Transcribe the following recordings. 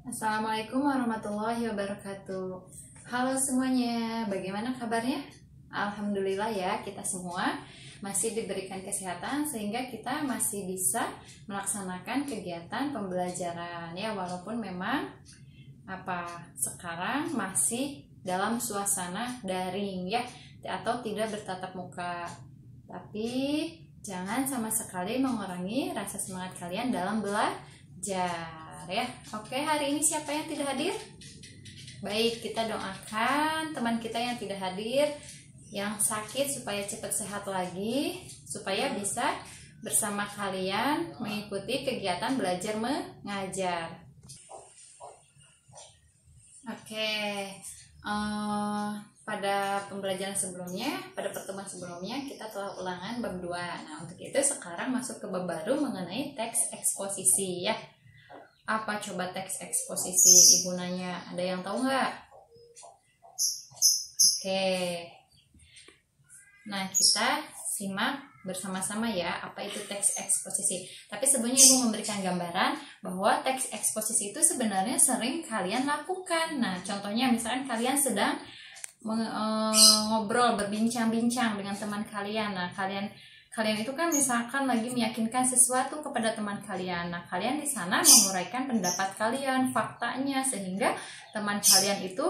Assalamualaikum warahmatullahi wabarakatuh. Halo semuanya, bagaimana kabarnya? Alhamdulillah ya, kita semua masih diberikan kesehatan sehingga kita masih bisa melaksanakan kegiatan pembelajaran ya, walaupun memang sekarang masih dalam suasana daring ya, atau tidak bertatap muka. Tapi jangan sama sekali mengurangi rasa semangat kalian dalam belajar ya. Oke, hari ini siapa yang tidak hadir? Baik, kita doakan teman kita yang tidak hadir, yang sakit supaya cepat sehat lagi, supaya bisa bersama kalian mengikuti kegiatan belajar mengajar. Oke, pada pembelajaran sebelumnya, pada pertemuan sebelumnya kita telah ulangan bab 2. Nah, untuk itu sekarang masuk ke bab baru mengenai teks eksposisi ya. Apa coba teks eksposisi? Ibu nanya, ada yang tahu nggak? Oke. Nah, kita simak bersama-sama ya, apa itu teks eksposisi. Tapi sebelumnya Ibu memberikan gambaran bahwa teks eksposisi itu sebenarnya sering kalian lakukan. Nah, contohnya misalkan kalian sedang ngobrol, berbincang-bincang dengan teman kalian. Nah, kalian itu kan misalkan lagi meyakinkan sesuatu kepada teman kalian. Nah, kalian di sana menguraikan pendapat kalian, faktanya, sehingga teman kalian itu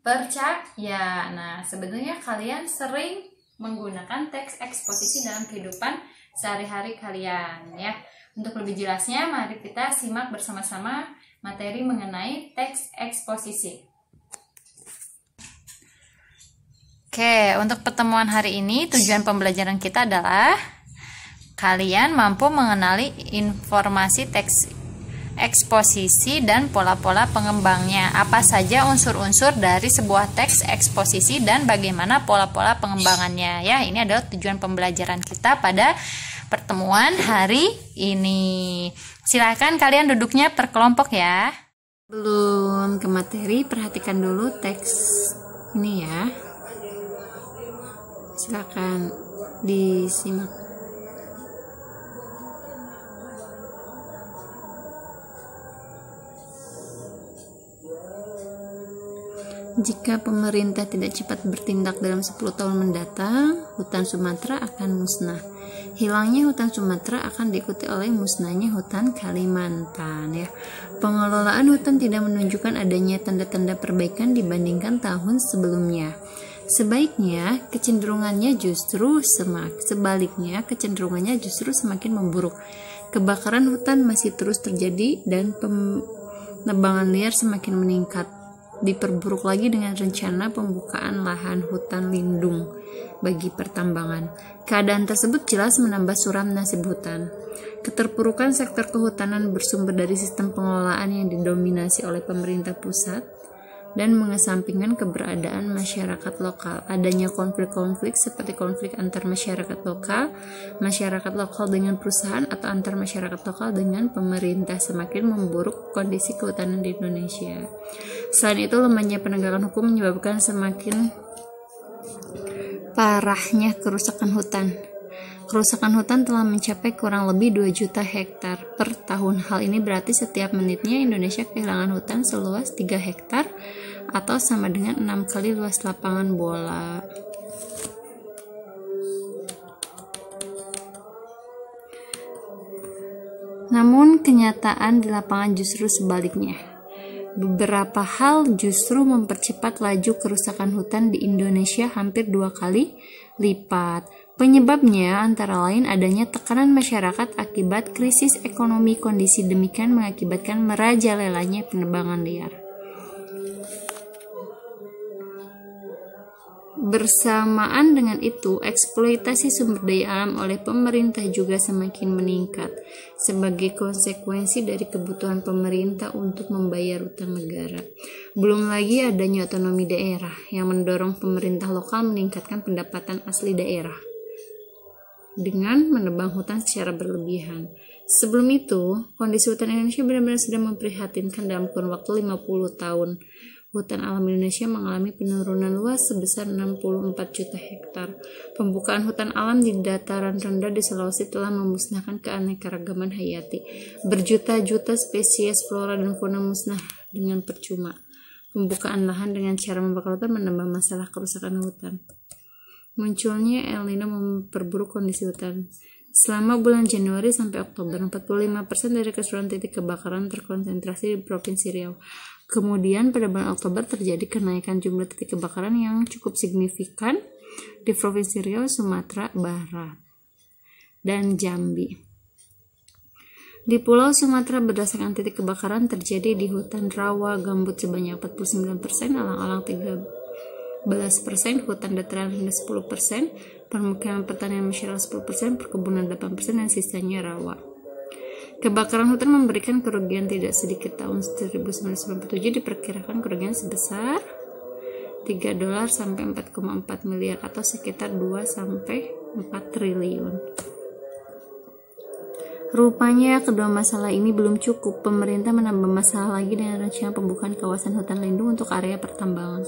percaya. Nah, sebenarnya kalian sering menggunakan teks eksposisi dalam kehidupan sehari-hari kalian ya. Untuk lebih jelasnya, mari kita simak bersama-sama materi mengenai teks eksposisi. Oke, untuk pertemuan hari ini tujuan pembelajaran kita adalah kalian mampu mengenali informasi teks eksposisi dan pola-pola pengembangnya. Apa saja unsur-unsur dari sebuah teks eksposisi dan bagaimana pola-pola pengembangannya. Ya, ini adalah tujuan pembelajaran kita pada pertemuan hari ini. Silakan kalian duduknya per kelompok ya. Belum ke materi, perhatikan dulu teks ini ya. Silakan disimak. Jika pemerintah tidak cepat bertindak dalam 10 tahun mendatang, hutan Sumatera akan musnah. Hilangnya hutan Sumatera akan diikuti oleh musnahnya hutan Kalimantan ya. Pengelolaan hutan tidak menunjukkan adanya tanda-tanda perbaikan dibandingkan tahun sebelumnya. Sebaliknya, kecenderungannya justru semakin memburuk. Kebakaran hutan masih terus terjadi dan penebangan liar semakin meningkat. Diperburuk lagi dengan rencana pembukaan lahan hutan lindung bagi pertambangan. Keadaan tersebut jelas menambah suram nasib hutan. Keterpurukan sektor kehutanan bersumber dari sistem pengelolaan yang didominasi oleh pemerintah pusat dan mengesampingkan keberadaan masyarakat lokal. Adanya konflik-konflik seperti konflik antar masyarakat lokal dengan perusahaan, atau antar masyarakat lokal dengan pemerintah semakin memburuk kondisi kehutanan di Indonesia. Selain itu, lemahnya penegakan hukum menyebabkan semakin parahnya kerusakan hutan. Kerusakan hutan telah mencapai kurang lebih 2 juta hektar per tahun. Hal ini berarti setiap menitnya Indonesia kehilangan hutan seluas 3 hektar atau sama dengan 6 kali luas lapangan bola. Namun kenyataan di lapangan justru sebaliknya. Beberapa hal justru mempercepat laju kerusakan hutan di Indonesia hampir 2 kali lipat. Penyebabnya antara lain adanya tekanan masyarakat akibat krisis ekonomi. Kondisi demikian mengakibatkan merajalelanya penebangan liar. Bersamaan dengan itu, eksploitasi sumber daya alam oleh pemerintah juga semakin meningkat sebagai konsekuensi dari kebutuhan pemerintah untuk membayar utang negara. Belum lagi adanya otonomi daerah yang mendorong pemerintah lokal meningkatkan pendapatan asli daerah dengan menebang hutan secara berlebihan. Sebelum itu, kondisi hutan Indonesia benar-benar sudah memprihatinkan dalam kurun waktu 50 tahun. hutan alam Indonesia mengalami penurunan luas sebesar 64 juta hektar. Pembukaan hutan alam di dataran rendah di Sulawesi telah memusnahkan keanekaragaman hayati. Berjuta-juta spesies flora dan fauna musnah dengan percuma. Pembukaan lahan dengan cara membakar hutan menambah masalah kerusakan hutan. Munculnya El Nino memperburuk kondisi hutan. Selama bulan Januari sampai Oktober, 45% dari keseluruhan titik kebakaran terkonsentrasi di Provinsi Riau. Kemudian pada bulan Oktober terjadi kenaikan jumlah titik kebakaran yang cukup signifikan di Provinsi Riau, Sumatera Barat, dan Jambi. Di Pulau Sumatera berdasarkan titik kebakaran terjadi di hutan rawa gambut sebanyak 49%, alang-alang 13%, hutan dataran rendah 10%, permukiman pertanian masyarakat 10%, perkebunan 8%, dan sisanya rawa. Kebakaran hutan memberikan kerugian tidak sedikit. Tahun 1997 diperkirakan kerugian sebesar $3 sampai 4,4 miliar atau sekitar 2 sampai 4 triliun. Rupanya kedua masalah ini belum cukup. Pemerintah menambah masalah lagi dengan rencana pembukaan kawasan hutan lindung untuk area pertambangan.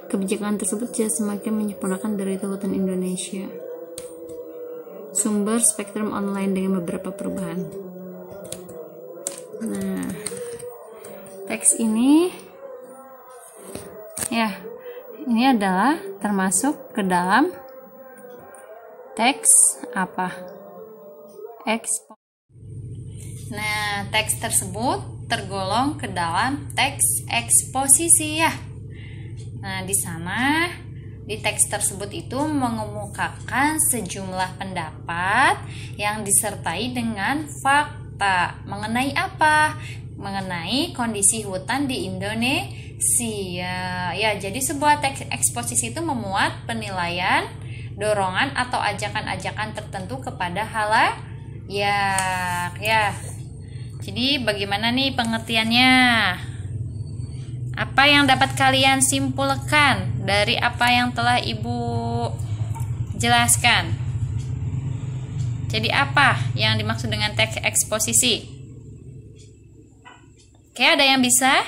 Kebijakan tersebut semakin menyempurnakan derita hutan Indonesia. Sumber Spektrum Online dengan beberapa perubahan. Nah, teks ini ini adalah termasuk ke dalam teks apa? Nah, teks tersebut tergolong ke dalam teks eksposisi ya. Nah, di sana di teks tersebut itu mengemukakan sejumlah pendapat yang disertai dengan fakta mengenai apa? Mengenai kondisi hutan di Indonesia. Ya, jadi sebuah teks eksposisi itu memuat penilaian, dorongan atau ajakan-ajakan tertentu kepada halayak. Ya. Jadi bagaimana nih pengertiannya? Apa yang dapat kalian simpulkan dari apa yang telah Ibu jelaskan? Jadi apa yang dimaksud dengan teks eksposisi? Oke, ada yang bisa?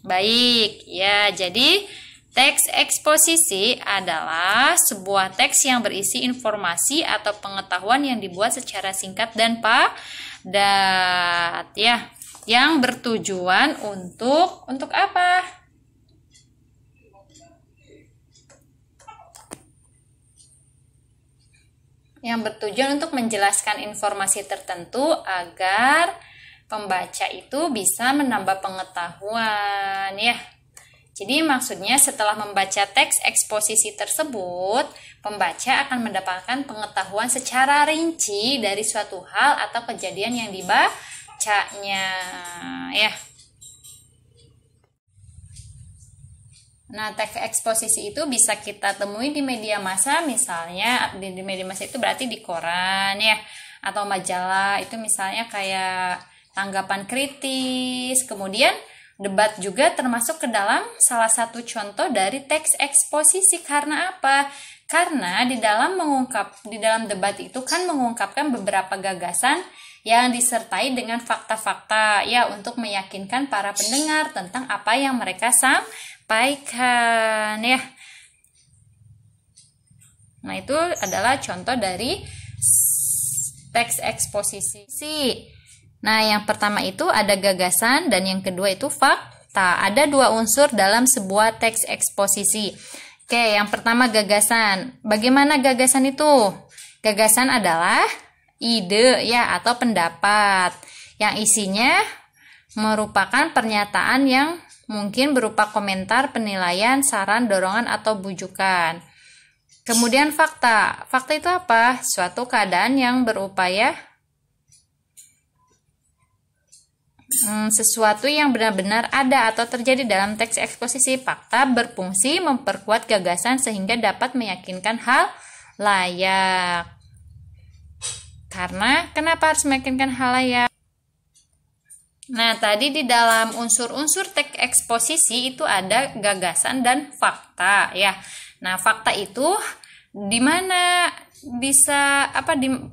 Baik, ya, jadi teks eksposisi adalah sebuah teks yang berisi informasi atau pengetahuan yang dibuat secara singkat dan padat, ya, yang bertujuan untuk apa? Yang bertujuan untuk menjelaskan informasi tertentu agar pembaca itu bisa menambah pengetahuan, ya. Jadi maksudnya setelah membaca teks eksposisi tersebut, pembaca akan mendapatkan pengetahuan secara rinci dari suatu hal atau kejadian yang dibacanya, ya. Nah, teks eksposisi itu bisa kita temui di media massa, misalnya di media massa itu berarti di koran ya, atau majalah, itu misalnya kayak tanggapan kritis, kemudian debat juga termasuk ke dalam salah satu contoh dari teks eksposisi. Karena apa? Karena di dalam debat itu kan mengungkapkan beberapa gagasan yang disertai dengan fakta-fakta ya untuk meyakinkan para pendengar tentang apa yang mereka sampaikan ya. Nah, itu adalah contoh dari teks eksposisi. Nah, yang pertama itu ada gagasan dan yang kedua itu fakta. Ada dua unsur dalam sebuah teks eksposisi. Oke, yang pertama gagasan. Bagaimana gagasan itu? Gagasan adalah ide ya atau pendapat yang isinya merupakan pernyataan yang mungkin berupa komentar, penilaian, saran, dorongan atau bujukan. Kemudian fakta. Fakta itu apa? Suatu keadaan yang berupaya sesuatu yang benar-benar ada atau terjadi dalam teks eksposisi. Fakta berfungsi memperkuat gagasan sehingga dapat meyakinkan hal layak. Karena kenapa harus meyakinkan hal layak? Nah, tadi di dalam unsur-unsur teks eksposisi itu ada gagasan dan fakta ya. Nah, fakta itu di mana bisa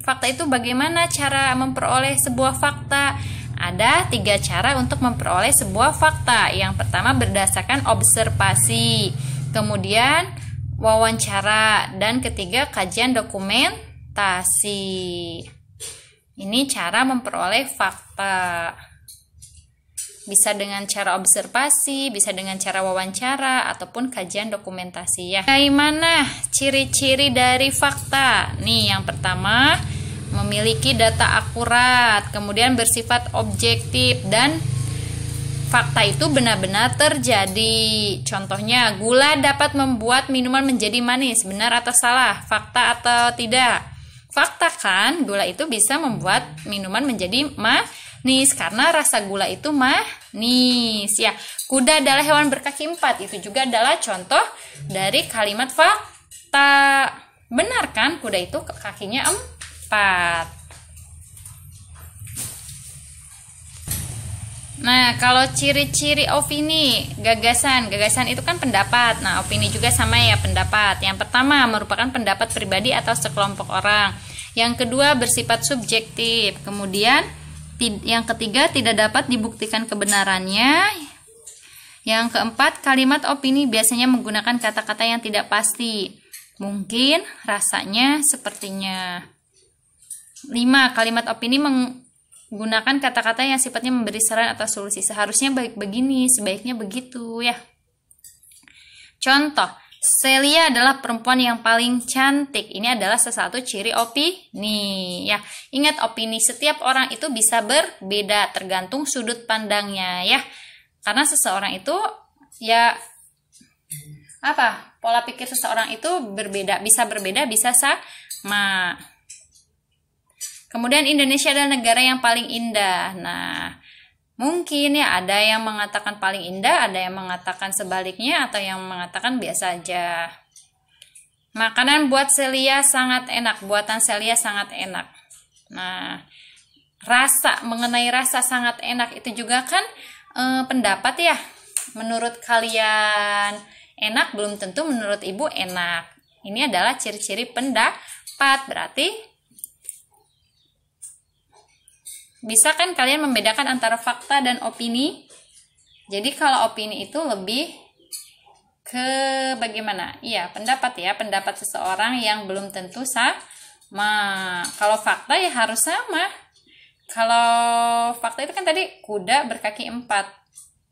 fakta itu bagaimana cara memperoleh sebuah fakta? ada 3 cara untuk memperoleh sebuah fakta. Yang pertama berdasarkan observasi, kemudian wawancara, dan ketiga kajian dokumentasi. Ini cara memperoleh fakta. Bisa dengan cara observasi, bisa dengan cara wawancara, ataupun kajian dokumentasi ya. Bagaimana ciri-ciri dari fakta? Nih, yang pertama, memiliki data akurat, kemudian bersifat objektif, dan fakta itu benar-benar terjadi. Contohnya, gula dapat membuat minuman menjadi manis. Benar atau salah? Fakta atau tidak? Fakta kan, gula itu bisa membuat minuman menjadi manis karena rasa gula itu manis ya. Kuda adalah hewan berkaki 4. Itu juga adalah contoh dari kalimat fakta. Benar kan? Kuda itu kakinya 4. Nah, kalau ciri-ciri opini, gagasan itu kan pendapat. Nah, opini juga sama ya, pendapat. Yang pertama merupakan pendapat pribadi atau sekelompok orang. Yang kedua bersifat subjektif. Kemudian yang ketiga tidak dapat dibuktikan kebenarannya. Yang keempat, kalimat opini biasanya menggunakan kata-kata yang tidak pasti. Mungkin, rasanya, sepertinya. 5. Kalimat opini menggunakan kata-kata yang sifatnya memberi saran atau solusi. Seharusnya baik begini, sebaiknya begitu ya. Contoh, Celia adalah perempuan yang paling cantik. Ini adalah salah satu ciri opini ya. Ingat, opini setiap orang itu bisa berbeda tergantung sudut pandangnya ya. Karena seseorang itu ya pola pikir seseorang itu berbeda, bisa sama. Kemudian Indonesia adalah negara yang paling indah. Nah, mungkin ya ada yang mengatakan paling indah, ada yang mengatakan sebaliknya, atau yang mengatakan biasa aja. Makanan buat Celia sangat enak, buatan Celia sangat enak. Nah, mengenai rasa sangat enak itu juga kan pendapat ya. Menurut kalian enak, belum tentu menurut ibu enak. Ini adalah ciri-ciri pendapat, berarti bisa kan kalian membedakan antara fakta dan opini? Jadi kalau opini itu lebih ke bagaimana? Iya, pendapat ya, pendapat seseorang yang belum tentu sama. Kalau fakta ya harus sama. Kalau fakta itu kan tadi kuda berkaki 4.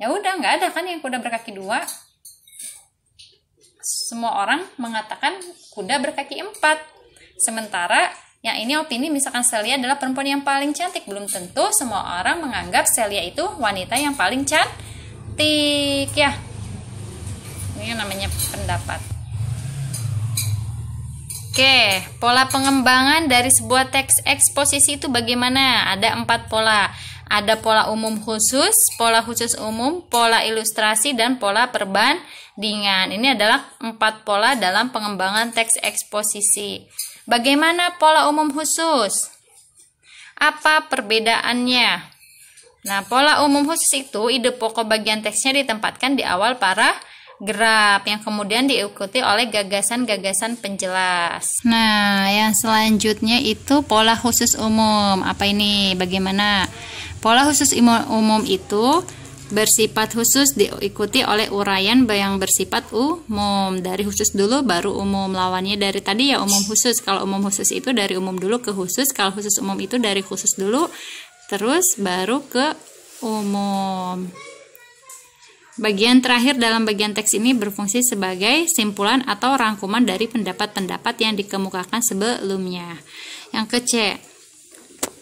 Ya udah, nggak ada kan yang kuda berkaki 2. Semua orang mengatakan kuda berkaki 4. Sementara yang ini opini, misalkan Celia adalah perempuan yang paling cantik. Belum tentu semua orang menganggap Celia itu wanita yang paling cantik ya. Ini namanya pendapat. Oke, pola pengembangan dari sebuah teks eksposisi itu bagaimana? Ada 4 pola. Ada pola umum khusus, pola khusus umum, pola ilustrasi, dan pola perbandingan. Ini adalah 4 pola dalam pengembangan teks eksposisi. Bagaimana pola umum khusus? Apa perbedaannya? Nah, pola umum khusus itu ide pokok bagian teksnya ditempatkan di awal paragraf yang kemudian diikuti oleh gagasan-gagasan penjelas. Nah, yang selanjutnya itu pola khusus umum. Apa ini? Bagaimana? Pola khusus umum itu bersifat khusus diikuti oleh uraian yang bersifat umum. Dari khusus dulu baru umum. Lawannya dari tadi ya umum khusus. Kalau umum khusus itu dari umum dulu ke khusus. Kalau khusus umum itu dari khusus dulu terus baru ke umum. Bagian terakhir dalam bagian teks ini berfungsi sebagai simpulan atau rangkuman dari pendapat-pendapat yang dikemukakan sebelumnya.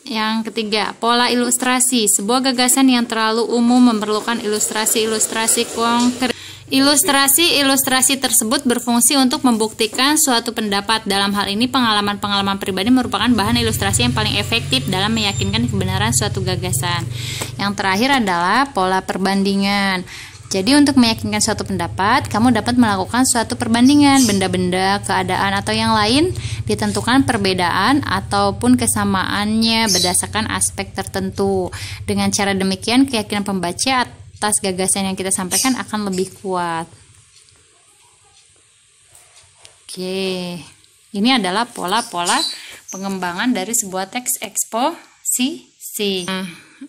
Yang ketiga, pola ilustrasi. Sebuah gagasan yang terlalu umum memerlukan ilustrasi-ilustrasi konkret. Ilustrasi tersebut berfungsi untuk membuktikan suatu pendapat. Dalam hal ini, pengalaman-pengalaman pribadi merupakan bahan ilustrasi yang paling efektif dalam meyakinkan kebenaran suatu gagasan. Yang terakhir adalah pola perbandingan. Jadi untuk meyakinkan suatu pendapat, kamu dapat melakukan suatu perbandingan benda-benda, keadaan, atau yang lain, ditentukan perbedaan ataupun kesamaannya berdasarkan aspek tertentu. Dengan cara demikian, keyakinan pembaca atas gagasan yang kita sampaikan akan lebih kuat. Oke, ini adalah pola-pola pengembangan dari sebuah teks eksposisi.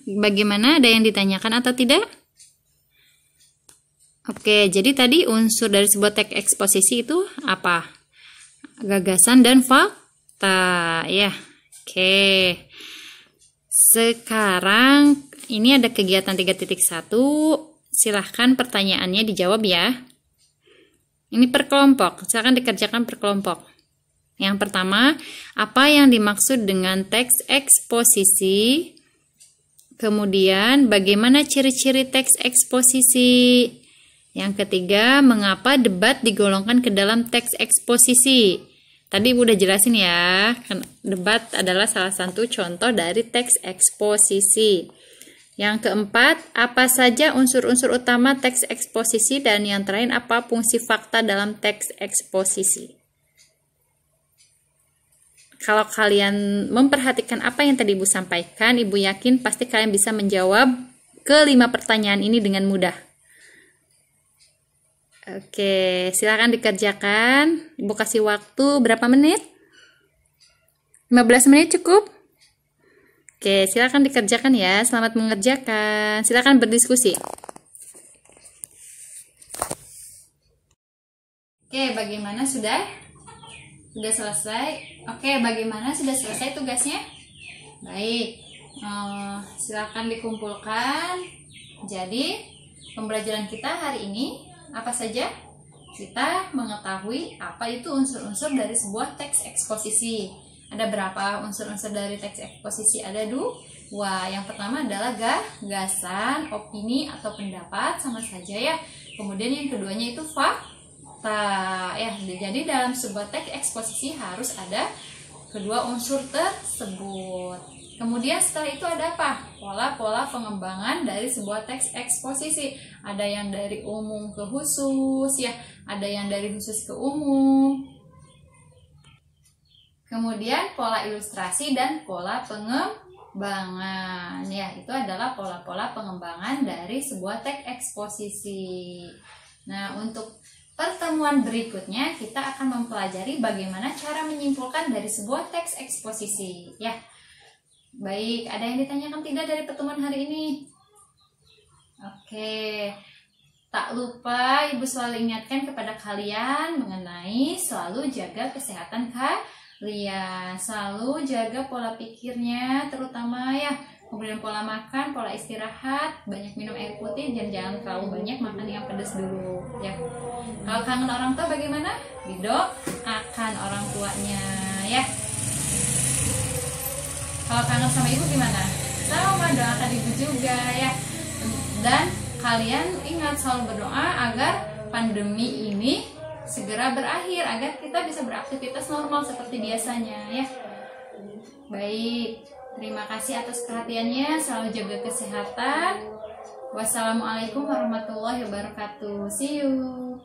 Bagaimana, ada yang ditanyakan atau tidak? Oke, jadi tadi unsur dari sebuah teks eksposisi itu apa? Gagasan dan fakta, ya. Oke. Sekarang ini ada kegiatan 3.1. Silahkan pertanyaannya dijawab ya. Ini per kelompok, silahkan dikerjakan per kelompok. Yang pertama, apa yang dimaksud dengan teks eksposisi? Kemudian, bagaimana ciri-ciri teks eksposisi? Yang ketiga, mengapa debat digolongkan ke dalam teks eksposisi? Tadi udah jelasin ya, debat adalah salah satu contoh dari teks eksposisi. Yang keempat, apa saja unsur-unsur utama teks eksposisi? Dan yang terakhir, apa fungsi fakta dalam teks eksposisi? Kalau kalian memperhatikan apa yang tadi Ibu sampaikan, Ibu yakin pasti kalian bisa menjawab ke 5 pertanyaan ini dengan mudah. Oke, silakan dikerjakan. Ibu kasih waktu berapa menit? 15 menit cukup? Oke, silakan dikerjakan ya. Selamat mengerjakan. Silakan berdiskusi. Oke, bagaimana sudah? Sudah selesai? Oke, bagaimana sudah selesai tugasnya? Baik, silakan dikumpulkan. Jadi, pembelajaran kita hari ini apa saja? Kita mengetahui apa itu unsur-unsur dari sebuah teks eksposisi. Ada berapa unsur-unsur dari teks eksposisi? Ada 2. Yang pertama adalah gagasan, opini, atau pendapat, sama saja ya. Kemudian yang keduanya itu fakta. Ya, jadi dalam sebuah teks eksposisi harus ada kedua unsur tersebut. Kemudian setelah itu ada apa? Pola-pola pengembangan dari sebuah teks eksposisi. Ada yang dari umum ke khusus ya, ada yang dari khusus ke umum. Kemudian pola ilustrasi dan pola pengembangan. Ya, itu adalah pola-pola pengembangan dari sebuah teks eksposisi. Nah, untuk pertemuan berikutnya kita akan mempelajari bagaimana cara menyimpulkan dari sebuah teks eksposisi ya. Baik, ada yang ditanyakan tidak dari pertemuan hari ini? Oke, tak lupa Ibu selalu ingatkan kepada kalian mengenai selalu jaga kesehatan kalian, selalu jaga pola pikirnya terutama ya. Kemudian pola makan, pola istirahat, banyak minum air putih, dan jangan terlalu banyak makan yang pedas dulu ya. Kalau kangen orang tua bagaimana? Didoakan orang tuanya ya. Kalau kangen sama ibu gimana? Sama, doakan ibu juga ya. Dan kalian ingat selalu berdoa agar pandemi ini segera berakhir, agar kita bisa beraktivitas normal seperti biasanya ya. Baik, terima kasih atas perhatiannya. Selalu jaga kesehatan. Wassalamualaikum warahmatullahi wabarakatuh. See you.